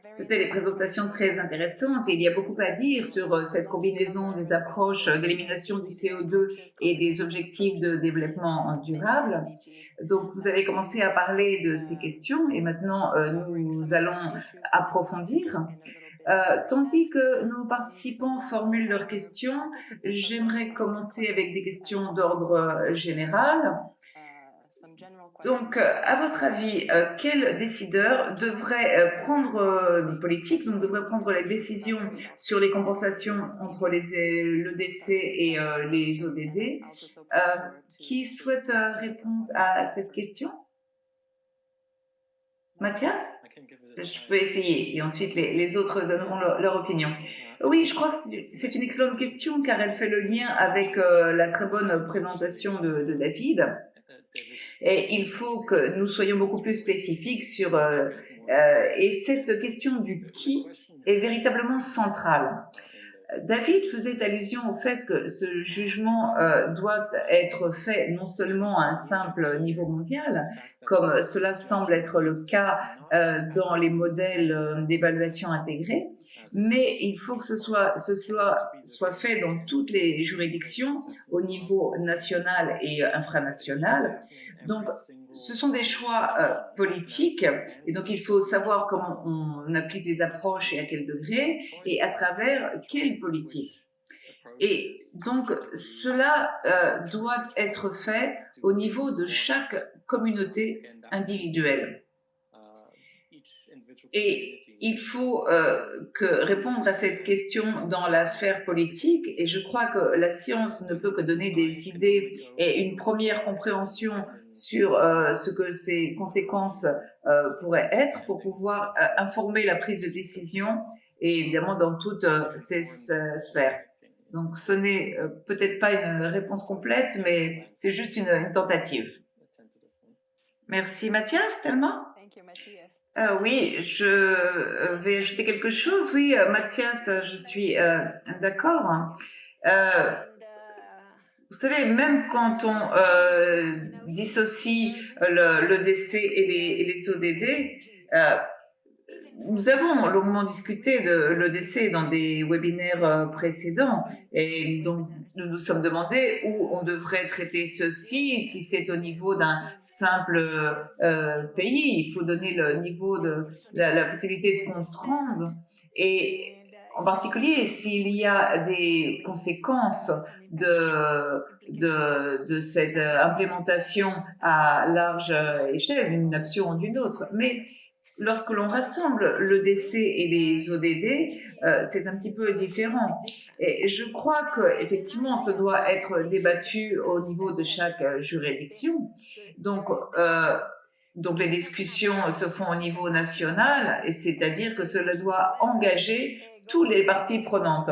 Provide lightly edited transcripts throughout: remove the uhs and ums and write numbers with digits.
C'était des présentations très intéressantes et il y a beaucoup à dire sur cette combinaison des approches d'élimination du CO2 et des objectifs de développement durable. Donc, vous avez commencé à parler de ces questions et maintenant nous allons approfondir. Tandis que nos participants formulent leurs questions, j'aimerais commencer avec des questions d'ordre général. Donc, à votre avis, quel décideur devrait prendre politique, donc devrait prendre les décisions sur les compensations entre le DC et les ODD? Qui souhaite répondre à cette question? Mathias? Je peux essayer et ensuite les autres donneront leur opinion. Oui, je crois que c'est une excellente question car elle fait le lien avec la très bonne présentation de David. Et il faut que nous soyons beaucoup plus spécifiques sur... et cette question du qui est véritablement centrale. David faisait allusion au fait que ce jugement doit être fait non seulement à un simple niveau mondial, comme cela semble être le cas dans les modèles d'évaluation intégrée, mais il faut que ce soit fait dans toutes les juridictions au niveau national et infranational. Donc, ce sont des choix politiques et donc il faut savoir comment on applique les approches et à quel degré et à travers quelle politique. Et donc cela doit être fait au niveau de chaque communauté individuelle. Et il faut répondre à cette question dans la sphère politique et je crois que la science ne peut que donner des idées et une première compréhension sur ce que ces conséquences pourraient être pour pouvoir informer la prise de décision et évidemment dans toutes ces sphères. Donc ce n'est peut-être pas une réponse complète, mais c'est juste une tentative. Merci Mathias, Thelma. Oui, je vais ajouter quelque chose. Oui, Mathias, je suis d'accord. Vous savez, même quand on dissocie le DC et les ODD, nous avons longuement discuté de l'EDC dans des webinaires précédents et donc nous nous sommes demandé où on devrait traiter ceci, si c'est au niveau d'un simple pays, il faut donner le niveau de la possibilité de contrôle et en particulier s'il y a des conséquences de cette implémentation à large échelle, d'une option ou d'une autre. Mais lorsque l'on rassemble le DC et les ODD, c'est un petit peu différent. Et je crois qu'effectivement, ce doit être débattu au niveau de chaque juridiction. Donc les discussions se font au niveau national, et c'est-à-dire que cela doit engager toutes les parties prenantes.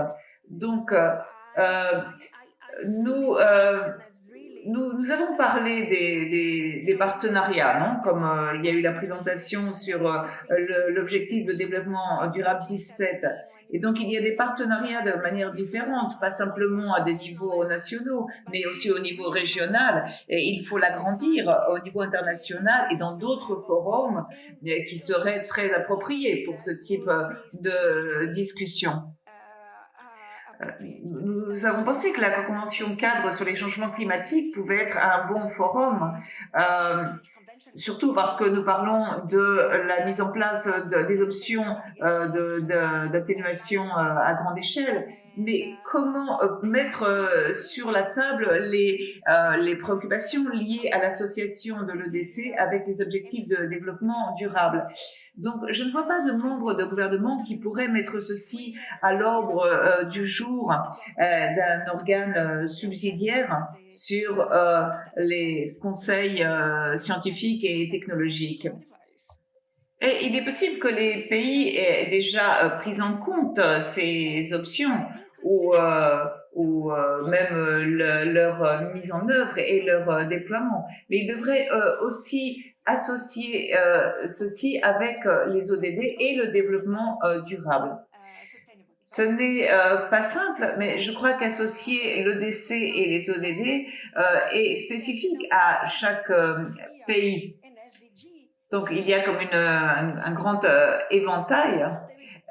Donc, nous avons parlé des partenariats, non? Comme il y a eu la présentation sur l'objectif de développement durable 17. Et donc, il y a des partenariats de manière différente, pas simplement à des niveaux nationaux, mais aussi au niveau régional. Et il faut l'agrandir au niveau international et dans d'autres forums qui seraient très appropriés pour ce type de discussion. Nous avons pensé que la Convention cadre sur les changements climatiques pouvait être un bon forum, surtout parce que nous parlons de la mise en place des options d'atténuation à grande échelle. Mais comment mettre sur la table les préoccupations liées à l'association de l'EDC avec les objectifs de développement durable? Donc, je ne vois pas de membres de gouvernement qui pourraient mettre ceci à l'ordre du jour d'un organe subsidiaire sur les conseils scientifiques et technologiques. Et il est possible que les pays aient déjà pris en compte ces options ou même leur mise en œuvre et leur déploiement. Mais ils devraient aussi associer ceci avec les ODD et le développement durable. Ce n'est pas simple, mais je crois qu'associer l'EDC et les ODD est spécifique à chaque pays. Donc, il y a comme un grand éventail.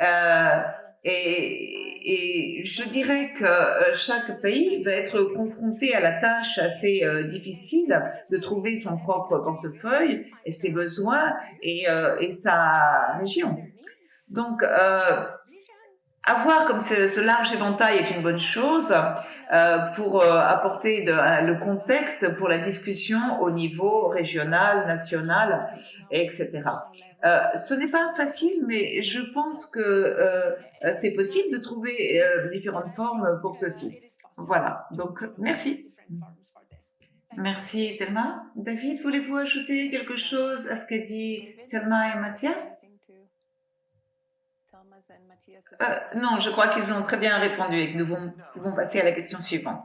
Euh, et je dirais que chaque pays va être confronté à la tâche assez difficile de trouver son propre portefeuille et ses besoins et sa région. Donc, avoir comme ce large éventail est une bonne chose pour apporter le contexte pour la discussion au niveau régional, national, etc. Ce n'est pas facile, mais je pense que c'est possible de trouver différentes formes pour ceci. Voilà, donc merci. Merci Thelma. David, voulez-vous ajouter quelque chose à ce qu'a dit Thelma et Mathias? Non, je crois qu'ils ont très bien répondu et que nous pouvons passer à la question suivante.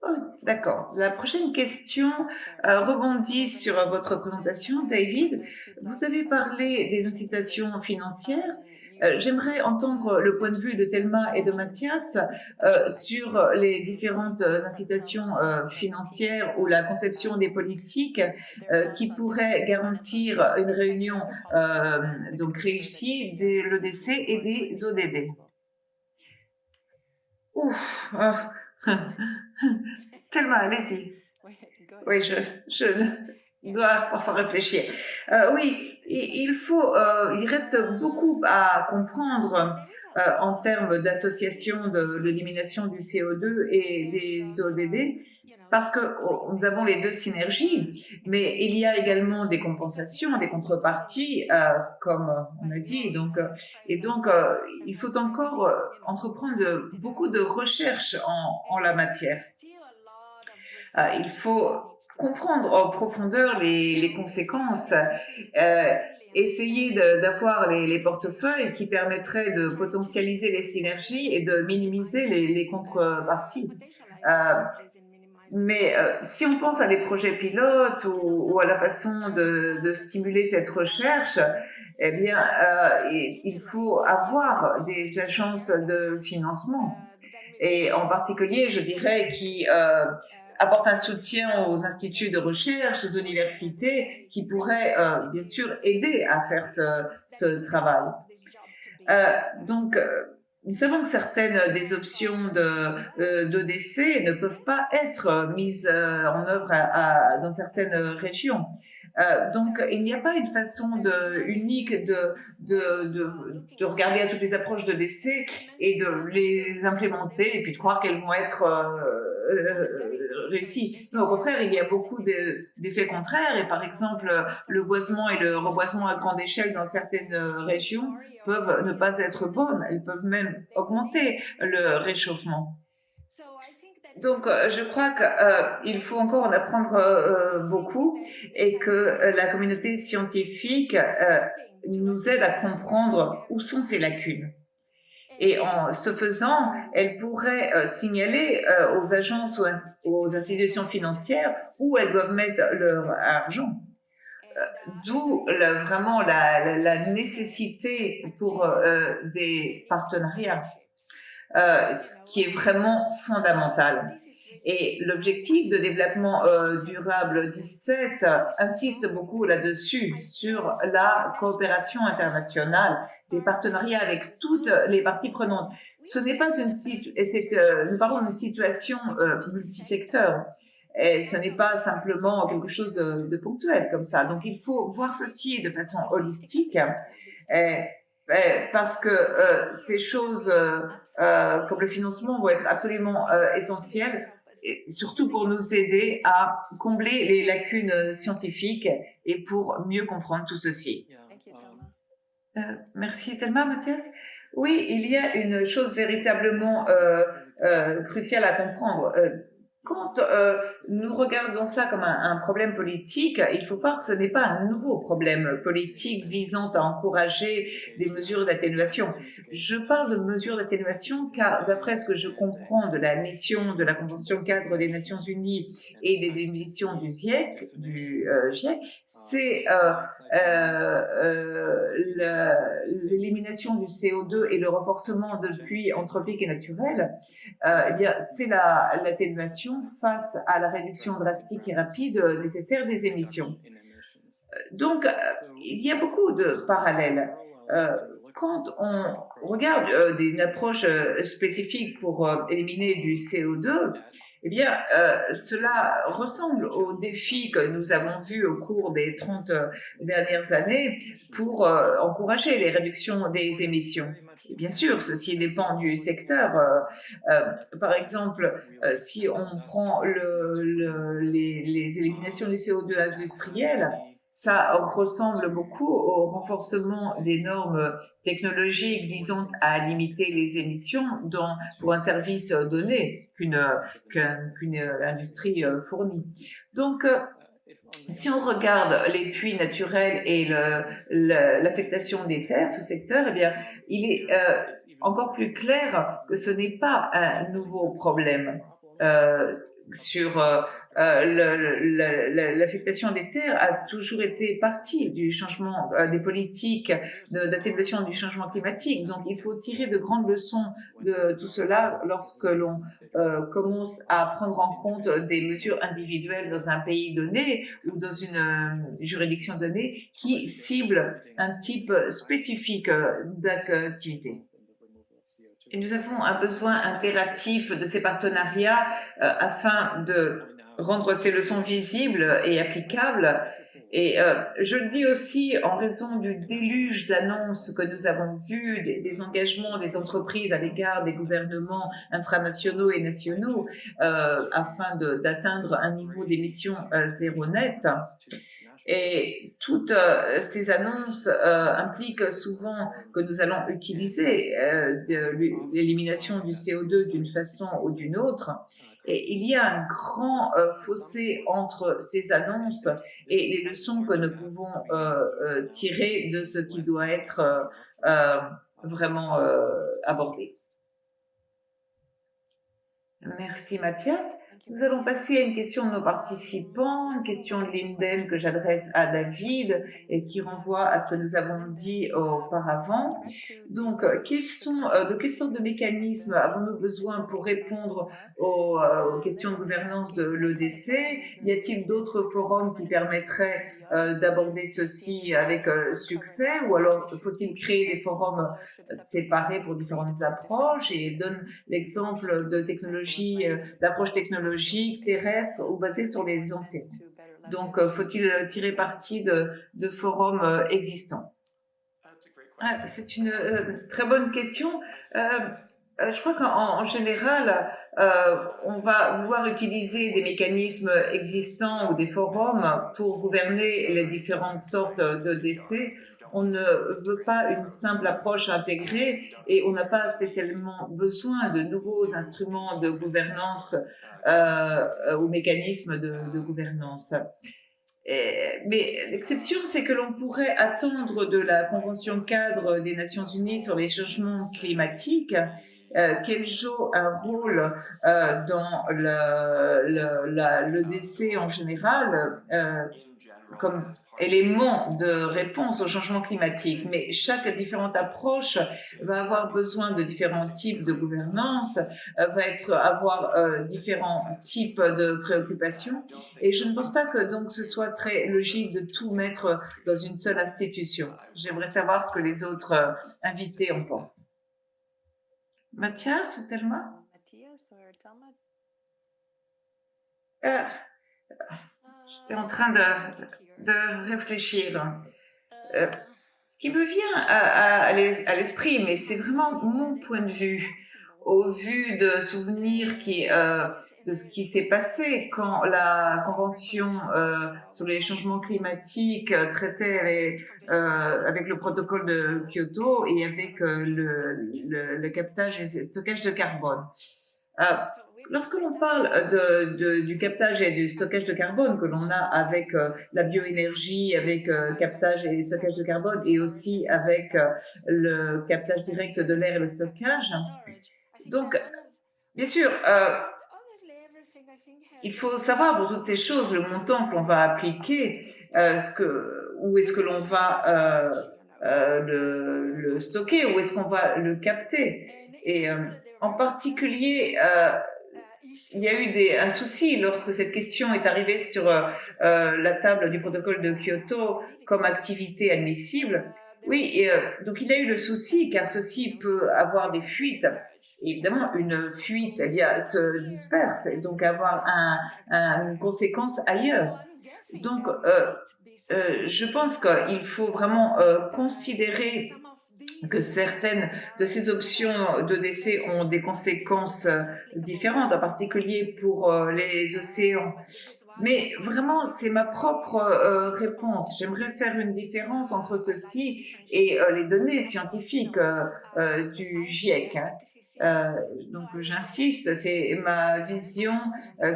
Oh, d'accord. La prochaine question rebondit sur votre présentation, David. Vous avez parlé des incitations financières. J'aimerais entendre le point de vue de Thelma et de Mathias sur les différentes incitations financières ou la conception des politiques qui pourraient garantir une réunion donc réussie des l'EDC et des ODD. Ouf, Thelma, allez-y. Oui, je dois parfois réfléchir. Oui, il reste beaucoup à comprendre en termes d'association de l'élimination du CO2 et des ODD, parce que nous avons les deux synergies, mais il y a également des compensations, des contreparties, comme on a dit. Donc, il faut encore entreprendre beaucoup de recherches en la matière. Il faut comprendre en profondeur les conséquences, essayer d'avoir les portefeuilles qui permettraient de potentialiser les synergies et de minimiser les contreparties. Mais si on pense à des projets pilotes ou à la façon de stimuler cette recherche, eh bien, il faut avoir des agences de financement. Et en particulier, je dirais, qui apportent un soutien aux instituts de recherche, aux universités, qui pourraient bien sûr aider à faire ce travail. Donc, nous savons que certaines des options d'EDC ne peuvent pas être mises en œuvre dans certaines régions. Donc, il n'y a pas une façon unique de regarder à toutes les approches de décès et de les implémenter et puis de croire qu'elles vont être réussies. Non, au contraire, il y a beaucoup d'effets contraires et par exemple, le boisement et le reboisement à grande échelle dans certaines régions peuvent ne pas être bonnes, elles peuvent même augmenter le réchauffement. Donc, je crois qu'il faut encore en apprendre beaucoup et que la communauté scientifique nous aide à comprendre où sont ces lacunes. Et en ce faisant, elle pourrait signaler aux agences ou aux institutions financières où elles doivent mettre leur argent. D'où vraiment la nécessité pour des partenariats, ce qui est vraiment fondamental. Et l'objectif de développement durable 17 insiste beaucoup là-dessus, sur la coopération internationale, des partenariats avec toutes les parties prenantes. Ce n'est pas nous parlons d'une situation multisecteur. Et ce n'est pas simplement quelque chose de ponctuel comme ça. Donc il faut voir ceci de façon holistique. Parce que ces choses comme le financement vont être absolument essentielles, et surtout pour nous aider à combler les lacunes scientifiques et pour mieux comprendre tout ceci. Merci Thelma, Mathias. Oui, il y a une chose véritablement cruciale à comprendre. Quand nous regardons ça comme un problème politique, il faut voir que ce n'est pas un nouveau problème politique visant à encourager des mesures d'atténuation. Je parle de mesures d'atténuation car, d'après ce que je comprends de la mission de la Convention cadre des Nations Unies et des démissions du GIEC, c'est l'élimination du CO2 et le renforcement de puits anthropiques et naturels. Eh bien, c'est l'atténuation face à la réduction drastique et rapide nécessaire des émissions. Donc, il y a beaucoup de parallèles. Quand on regarde une approche spécifique pour éliminer du CO2, eh bien, cela ressemble aux défis que nous avons vus au cours des 30 dernières années pour encourager les réductions des émissions. Et bien sûr, ceci dépend du secteur. Par exemple, si on prend les éliminations du CO2 industriel, ça ressemble beaucoup au renforcement des normes technologiques visant à limiter les émissions pour un service donné qu'une industrie fournit. Donc, si on regarde les puits naturels et l'affectation des terres, ce secteur, eh bien, il est encore plus clair que ce n'est pas un nouveau problème. Sur l'affectation des terres a toujours été partie du changement des politiques d'atténuation du changement climatique. Donc, il faut tirer de grandes leçons de tout cela lorsque l'on commence à prendre en compte des mesures individuelles dans un pays donné ou dans une juridiction donnée qui cible un type spécifique d'activité. Et nous avons un besoin impératif de ces partenariats afin de rendre ces leçons visibles et applicables. Et je le dis aussi en raison du déluge d'annonces que nous avons vues, des engagements des entreprises à l'égard des gouvernements infranationaux et nationaux afin d'atteindre un niveau d'émissions zéro net. Et toutes ces annonces impliquent souvent que nous allons utiliser l'élimination du CO2 d'une façon ou d'une autre. Et il y a un grand fossé entre ces annonces et les leçons que nous pouvons tirer de ce qui doit être vraiment abordé. Merci Mathias. Nous allons passer à une question de nos participants, une question de Linden que j'adresse à David et qui renvoie à ce que nous avons dit auparavant. Donc, de quelle sorte de mécanismes avons-nous besoin pour répondre aux questions de gouvernance de l'EDC? Y a-t-il d'autres forums qui permettraient d'aborder ceci avec succès, ou alors faut-il créer des forums séparés pour différentes approches? Et donne l'exemple de technologies, d'approches technologiques terrestres ou basées sur les anciennes. Donc, faut-il tirer parti de forums existants? C'est une très bonne question. Je crois qu'en général, on va vouloir utiliser des mécanismes existants ou des forums pour gouverner les différentes sortes de décès. On ne veut pas une simple approche intégrée et on n'a pas spécialement besoin de nouveaux instruments de gouvernance ou mécanismes de gouvernance. Mais l'exception, c'est que l'on pourrait attendre de la Convention cadre des Nations Unies sur les changements climatiques qu'elle joue un rôle dans l'EDC en général comme élément de réponse au changement climatique. Mais chaque différente approche va avoir besoin de différents types de gouvernance, va avoir différents types de préoccupations. Et je ne pense pas que donc ce soit très logique de tout mettre dans une seule institution. J'aimerais savoir ce que les autres invités en pensent. Mathias ou Thelma? J'étais en train de réfléchir. Ce qui me vient à l'esprit, mais c'est vraiment mon point de vue, au vu de souvenirs de ce qui s'est passé quand la Convention sur les changements climatiques traitait avec le protocole de Kyoto et avec le captage et le stockage de carbone. Lorsque l'on parle du captage et du stockage de carbone que l'on a avec la bioénergie, avec captage et stockage de carbone et aussi avec le captage direct de l'air et le stockage, donc bien sûr, il faut savoir pour toutes ces choses le montant que l'on va appliquer, où est-ce que l'on va le stocker, où est-ce qu'on va le capter. Et en particulier, il y a eu un souci lorsque cette question est arrivée sur la table du protocole de Kyoto comme activité admissible. Oui, donc il y a eu le souci, car ceci peut avoir des fuites. Et évidemment, une fuite, eh bien, se disperse, et donc avoir une conséquence ailleurs. Donc, je pense qu'il faut vraiment considérer que certaines de ces options de décès ont des conséquences différentes, en particulier pour les océans. Mais vraiment, c'est ma propre réponse. J'aimerais faire une différence entre ceci et les données scientifiques du GIEC. Hein. Euh, donc j'insiste, c'est ma vision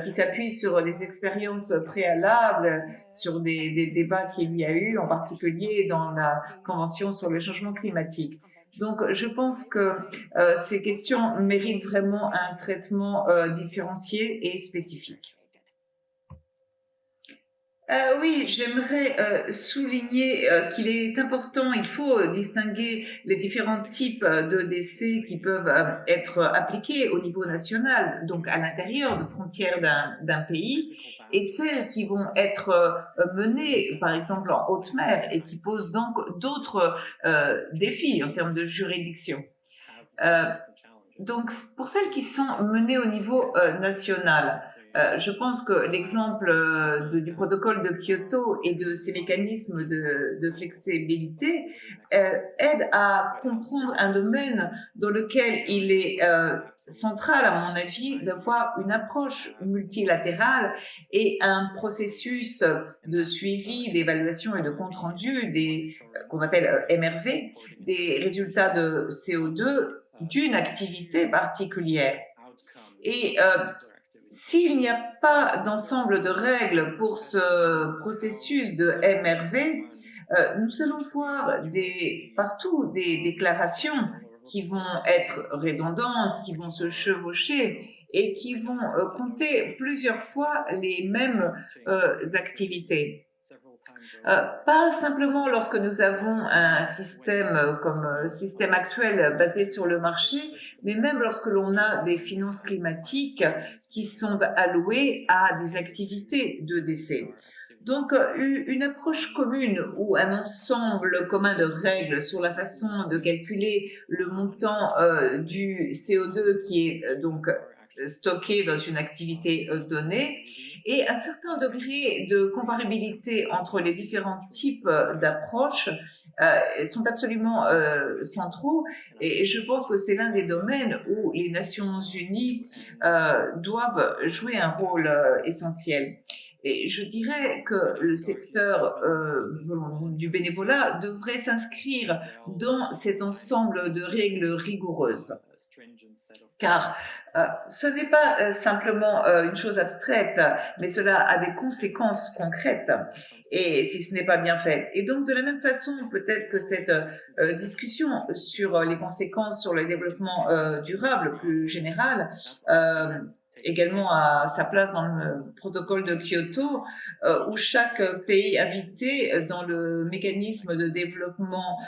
qui s'appuie sur des expériences préalables, sur des débats qu'il y a eu, en particulier dans la Convention sur le changement climatique. Donc je pense que ces questions méritent vraiment un traitement différencié et spécifique. Oui, j'aimerais souligner qu'il est important, il faut distinguer les différents types de décès qui peuvent être appliqués au niveau national, donc à l'intérieur de frontières d'un pays, et celles qui vont être menées, par exemple, en haute mer, et qui posent donc d'autres défis en termes de juridiction. Euh, donc, pour celles qui sont menées au niveau national, je pense que l'exemple du protocole de Kyoto et de ces mécanismes de flexibilité aide à comprendre un domaine dans lequel il est central, à mon avis, d'avoir une approche multilatérale et un processus de suivi, d'évaluation et de compte-rendu qu'on appelle MRV, des résultats de CO2 d'une activité particulière. Et s'il n'y a pas d'ensemble de règles pour ce processus de MRV, nous allons voir partout des déclarations qui vont être redondantes, qui vont se chevaucher et qui vont compter plusieurs fois les mêmes activités. Pas simplement lorsque nous avons un système comme le système actuel basé sur le marché, mais même lorsque l'on a des finances climatiques qui sont allouées à des activités de décès. Donc, une approche commune ou un ensemble commun de règles sur la façon de calculer le montant du CO2 qui est donc stocké dans une activité donnée et un certain degré de comparabilité entre les différents types d'approches sont absolument centraux et je pense que c'est l'un des domaines où les Nations Unies doivent jouer un rôle essentiel. Et je dirais que le secteur du bénévolat devrait s'inscrire dans cet ensemble de règles rigoureuses. Car ce n'est pas simplement une chose abstraite, mais cela a des conséquences concrètes, et si ce n'est pas bien fait. Et donc, de la même façon, peut-être que cette discussion sur les conséquences sur le développement durable plus général également à sa place dans le protocole de Kyoto, où chaque pays invité dans le mécanisme de développement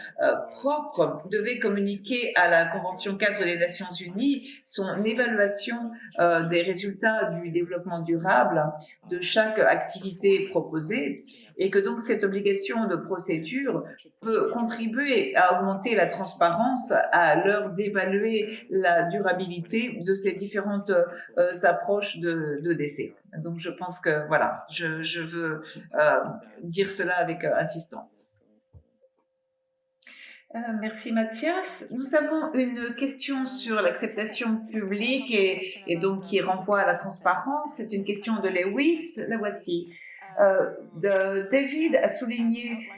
propre devait communiquer à la Convention cadre des Nations Unies son évaluation des résultats du développement durable de chaque activité proposée, et que donc cette obligation de procédure peut contribuer à augmenter la transparence à l'heure d'évaluer la durabilité de ces différentes approches de décès. Donc je pense que voilà, je veux dire cela avec insistance. Merci Mathias. Nous avons une question sur l'acceptation publique et donc qui renvoie à la transparence. C'est une question de Lewis. La voici. David a souligné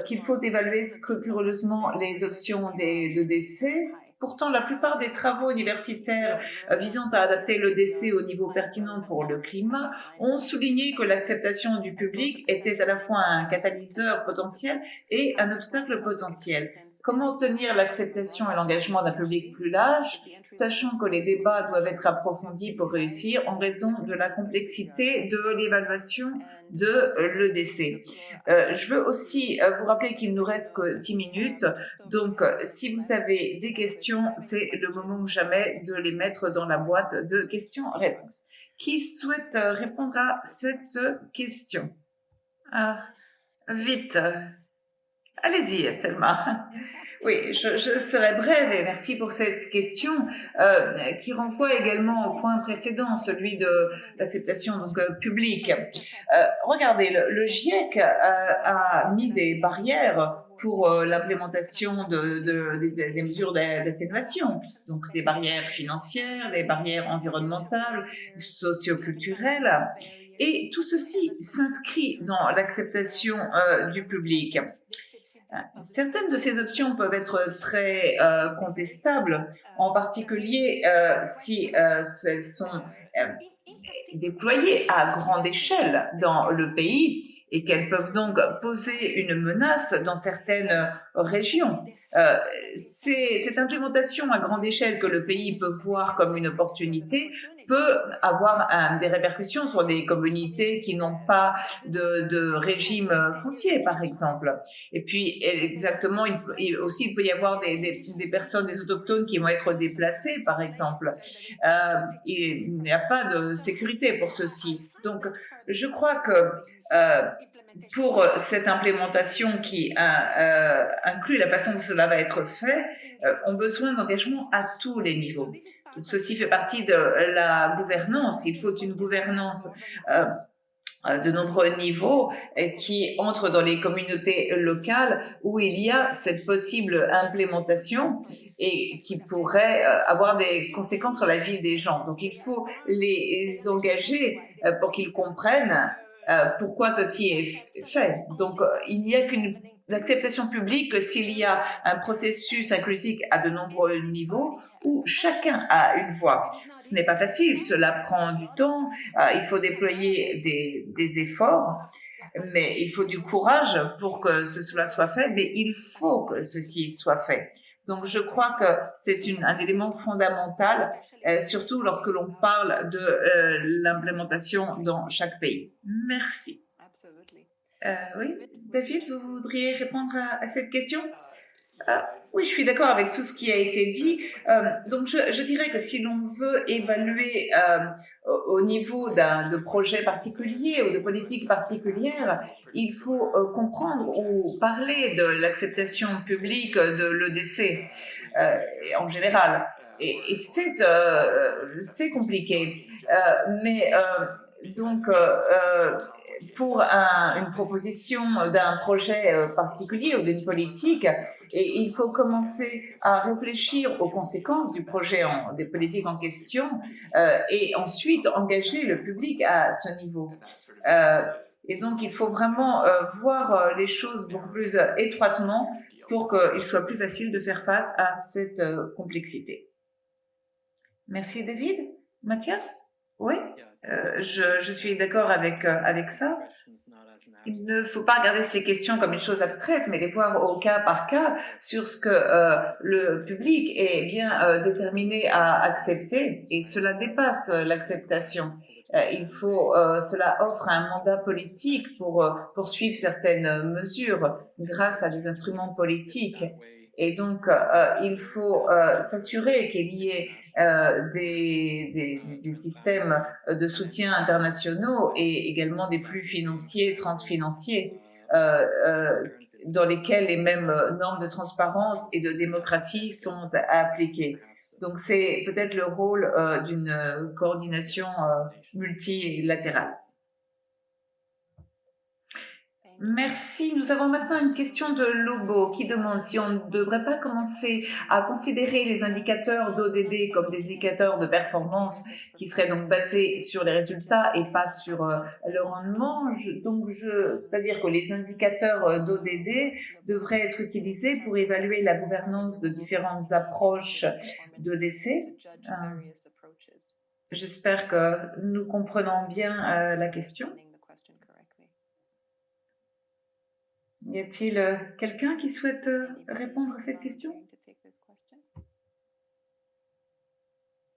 qu'il faut évaluer scrupuleusement les options de décès. Pourtant, la plupart des travaux universitaires visant à adapter le décès au niveau pertinent pour le climat ont souligné que l'acceptation du public était à la fois un catalyseur potentiel et un obstacle potentiel. Comment obtenir l'acceptation et l'engagement d'un public plus large, sachant que les débats doivent être approfondis pour réussir en raison de la complexité de l'évaluation de le décès. Je veux aussi vous rappeler qu'il nous reste que 10 minutes, donc si vous avez des questions, c'est le moment ou jamais de les mettre dans la boîte de questions-réponses. Qui souhaite répondre à cette question? Vite. Allez-y, Thelma. Oui, je serai brève et merci pour cette question qui renvoie également au point précédent, celui de l'acceptation publique. Regardez, le GIEC a mis des barrières pour l'implémentation des mesures d'atténuation, donc des barrières financières, des barrières environnementales, socioculturelles, et tout ceci s'inscrit dans l'acceptation du public. Certaines de ces options peuvent être très contestables, en particulier si elles sont déployées à grande échelle dans le pays et qu'elles peuvent donc poser une menace dans certaines régions. Cette implémentation à grande échelle que le pays peut voir comme une opportunité peut avoir des répercussions sur des communautés qui n'ont pas de régime foncier, par exemple. Et puis, exactement, il peut y avoir des personnes, des autochtones qui vont être déplacées, par exemple. Il n'y a pas de sécurité pour ceci. Donc, je crois que pour cette implémentation qui inclut la façon dont cela va être fait, ont besoin d'engagement à tous les niveaux. Donc, ceci fait partie de la gouvernance. Il faut une gouvernance de nombreux niveaux qui entrent dans les communautés locales où il y a cette possible implémentation et qui pourrait avoir des conséquences sur la vie des gens. Donc il faut les engager pour qu'ils comprennent pourquoi ceci est fait. Donc il n'y a qu'une acceptation publique que s'il y a un processus inclusif à de nombreux niveaux où chacun a une voix. Ce n'est pas facile, cela prend du temps, il faut déployer des efforts, mais il faut du courage pour que cela soit fait, mais il faut que ceci soit fait. Donc je crois que c'est un élément fondamental, surtout lorsque l'on parle de l'implémentation dans chaque pays. Merci. Oui, David, vous voudriez répondre à cette question? Oui, je suis d'accord avec tout ce qui a été dit. Donc, je dirais que si l'on veut évaluer au niveau de projet particulier ou de politique particulière, il faut comprendre ou parler de l'acceptation publique de l'EDC en général. Et c'est compliqué. Mais donc, pour une proposition d'un projet particulier ou d'une politique, et il faut commencer à réfléchir aux conséquences du projet, des politiques en question, et ensuite engager le public à ce niveau. Et donc, il faut vraiment voir les choses beaucoup plus étroitement pour qu'il soit plus facile de faire face à cette complexité. Merci, David. Mathias? Oui, je suis d'accord avec ça. Il ne faut pas regarder ces questions comme une chose abstraite, mais les voir au cas par cas sur ce que le public est bien déterminé à accepter, et cela dépasse l'acceptation. Cela offre un mandat politique pour poursuivre certaines mesures grâce à des instruments politiques. Et donc, il faut s'assurer qu'il y ait des systèmes de soutien internationaux et également des flux financiers, transfinanciers, dans lesquels les mêmes normes de transparence et de démocratie sont appliquées. Donc, c'est peut-être le rôle d'une coordination multilatérale. Merci. Nous avons maintenant une question de Lobo qui demande si on ne devrait pas commencer à considérer les indicateurs d'ODD comme des indicateurs de performance qui seraient donc basés sur les résultats et pas sur le rendement. C'est-à-dire que les indicateurs d'ODD devraient être utilisés pour évaluer la gouvernance de différentes approches d'ODC. J'espère que nous comprenons bien la question. Y a-t-il quelqu'un qui souhaite répondre à cette question?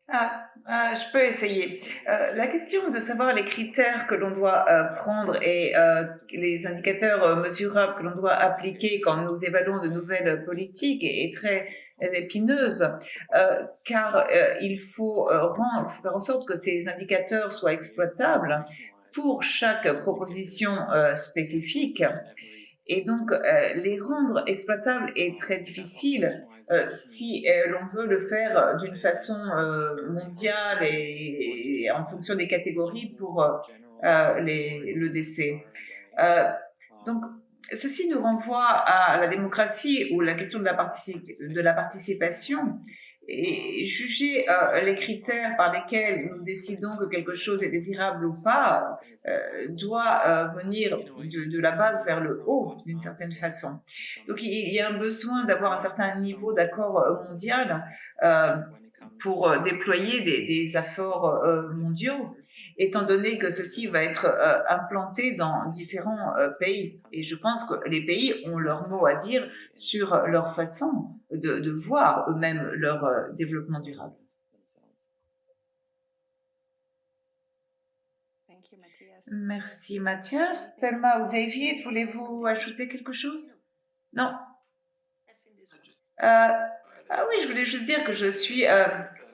Je peux essayer. La question de savoir les critères que l'on doit prendre et les indicateurs mesurables que l'on doit appliquer quand nous évaluons de nouvelles politiques est très épineuse, car il faut faire en sorte que ces indicateurs soient exploitables pour chaque proposition spécifique. Et donc, les rendre exploitables est très difficile si l'on veut le faire d'une façon mondiale et en fonction des catégories pour le décès. Donc, ceci nous renvoie à la démocratie ou la question de la participation et juger les critères par lesquels nous décidons que quelque chose est désirable ou pas doit venir de la base vers le haut d'une certaine façon. Donc il y a un besoin d'avoir un certain niveau d'accord mondial pour déployer des efforts mondiaux, étant donné que ceci va être implanté dans différents pays. Et je pense que les pays ont leur mot à dire sur leur façon de voir eux-mêmes leur développement durable. Merci Mathias. Thelma ou David, voulez-vous ajouter quelque chose? Non. Ah oui, je voulais juste dire que je suis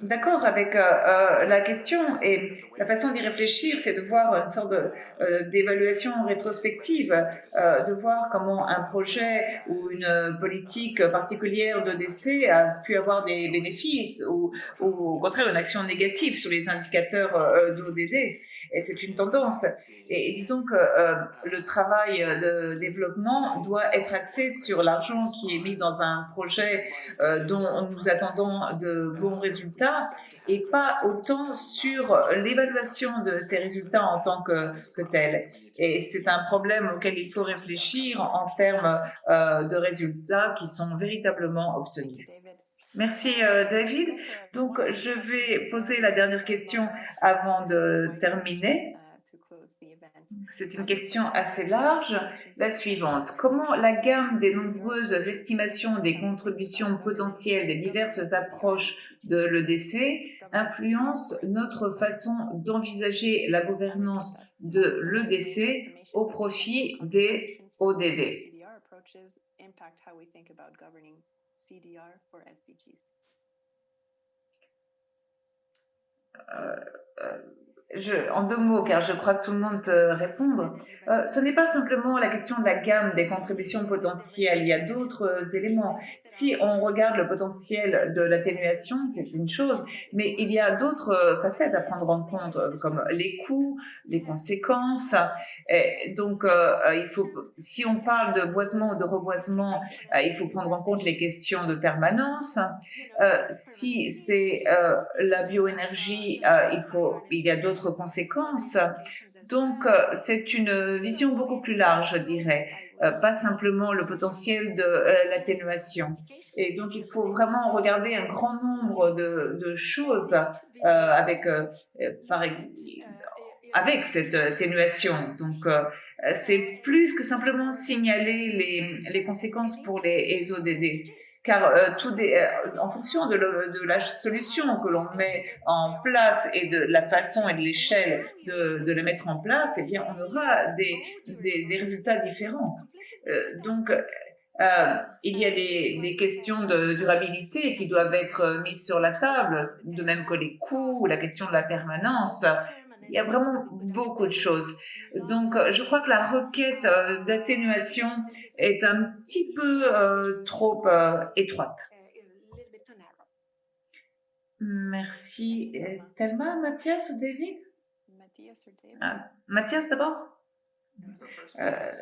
d'accord avec la question et la façon d'y réfléchir, c'est de voir une sorte d'évaluation rétrospective, de voir comment un projet ou une politique particulière de décès a pu avoir des bénéfices ou au contraire une action négative sur les indicateurs d'ODD. Et c'est une tendance. Et disons que le travail de développement doit être axé sur l'argent qui est mis dans un projet dont nous attendons de bons résultats et pas autant sur l'évaluation de ces résultats en tant que tels. Et c'est un problème auquel il faut réfléchir en termes de résultats qui sont véritablement obtenus. Merci David. Donc je vais poser la dernière question avant de terminer. C'est une question assez large. La suivante. Comment la gamme des nombreuses estimations des contributions potentielles des diverses approches de l'EDC influence notre façon d'envisager la gouvernance de l'EDC au profit des ODD? En deux mots, car je crois que tout le monde peut répondre, ce n'est pas simplement la question de la gamme des contributions potentielles, il y a d'autres éléments. Si on regarde le potentiel de l'atténuation, c'est une chose, mais il y a d'autres facettes à prendre en compte, comme les coûts, les conséquences. Et donc, si on parle de boisement ou de reboisement, il faut prendre en compte les questions de permanence. Si c'est la bioénergie, il y a d'autres conséquences. Donc, c'est une vision beaucoup plus large, je dirais, pas simplement le potentiel de l'atténuation. Et donc, il faut vraiment regarder un grand nombre de choses avec cette atténuation. Donc, c'est plus que simplement signaler les conséquences pour les ODD. Car en fonction de la solution que l'on met en place et de la façon et de l'échelle de la mettre en place, eh bien, on aura des résultats différents. Donc, il y a des questions de durabilité qui doivent être mises sur la table, de même que les coûts ou la question de la permanence. Il y a vraiment beaucoup de choses. Donc, je crois que la requête d'atténuation est un petit peu trop étroite. Merci. Thelma, Mathias ou David? Mathias d'abord?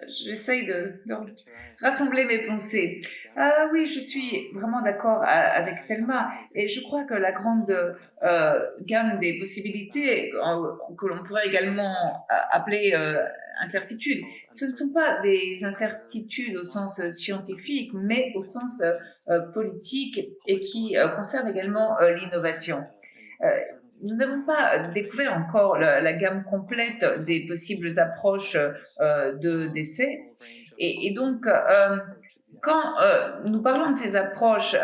J'essaye de rassembler mes pensées. Oui, je suis vraiment d'accord avec Thelma et je crois que la grande gamme des possibilités que l'on pourrait également appeler incertitudes, ce ne sont pas des incertitudes au sens scientifique, mais au sens politique et qui concernent également l'innovation. Nous n'avons pas découvert encore la gamme complète des possibles approches de décès. Et donc, quand nous parlons de ces approches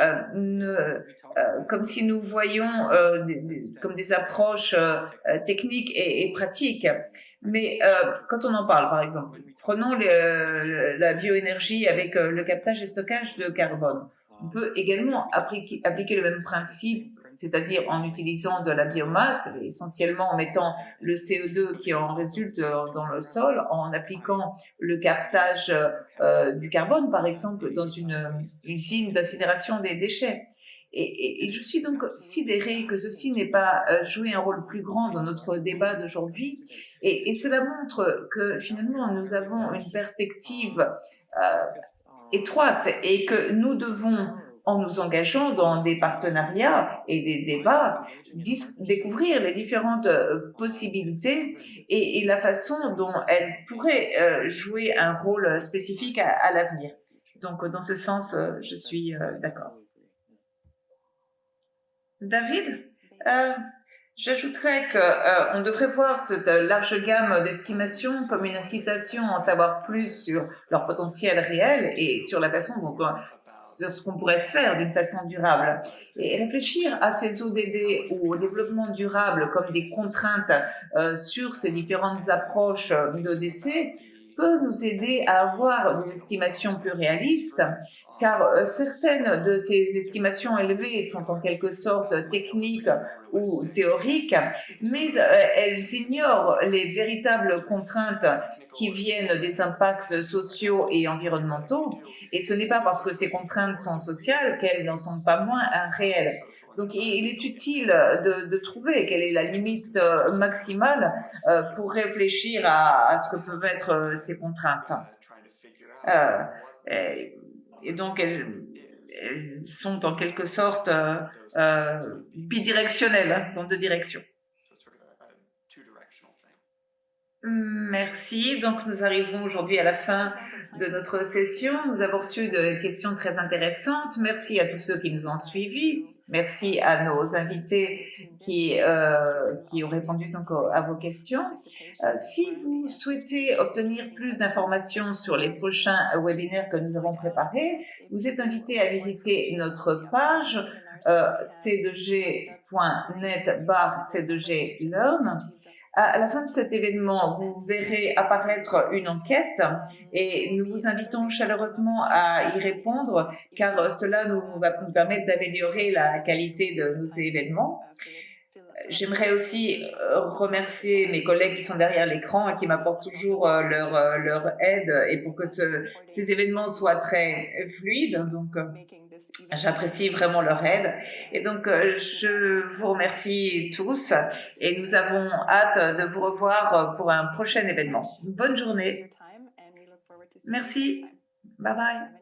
comme si nous voyions comme des approches techniques et pratiques, mais quand on en parle, par exemple, prenons la bioénergie avec le captage et stockage de carbone. On peut également appliquer le même principe, c'est-à-dire en utilisant de la biomasse, essentiellement en mettant le CO2 qui en résulte dans le sol, en appliquant le captage du carbone, par exemple, dans une usine d'incinération des déchets. Et je suis donc sidérée que ceci n'ait pas joué un rôle plus grand dans notre débat d'aujourd'hui. Et cela montre que finalement, nous avons une perspective étroite et que nous devons, en nous engageant dans des partenariats et des débats, découvrir les différentes possibilités et la façon dont elles pourraient jouer un rôle spécifique à l'avenir. Donc, dans ce sens, je suis d'accord. David, j'ajouterais qu'on devrait voir cette large gamme d'estimations comme une incitation à en savoir plus sur leur potentiel réel et sur la façon dont sur ce qu'on pourrait faire d'une façon durable. Et réfléchir à ces ODD ou au développement durable comme des contraintes sur ces différentes approches d'ODC peut nous aider à avoir des estimations plus réalistes, car certaines de ces estimations élevées sont en quelque sorte techniques ou théoriques, mais elles ignorent les véritables contraintes qui viennent des impacts sociaux et environnementaux, et ce n'est pas parce que ces contraintes sont sociales qu'elles n'en sont pas moins réelles. Donc il est utile de trouver quelle est la limite maximale pour réfléchir à ce que peuvent être ces contraintes. Et donc elles sont en quelque sorte bidirectionnelles, dans deux directions. Merci. Donc, nous arrivons aujourd'hui à la fin de notre session. Nous avons reçu des questions très intéressantes. Merci à tous ceux qui nous ont suivis. Merci à nos invités qui ont répondu donc à vos questions. Si vous souhaitez obtenir plus d'informations sur les prochains webinaires que nous avons préparés, vous êtes invité à visiter notre page c2g.net/c2glearn. À la fin de cet événement, vous verrez apparaître une enquête et nous vous invitons chaleureusement à y répondre car cela va nous permettre d'améliorer la qualité de nos événements. J'aimerais aussi remercier mes collègues qui sont derrière l'écran et qui m'apportent toujours leur aide et pour que ces événements soient très fluides. Donc, j'apprécie vraiment leur aide. Et donc, je vous remercie tous et nous avons hâte de vous revoir pour un prochain événement. Bonne journée. Merci. Bye bye.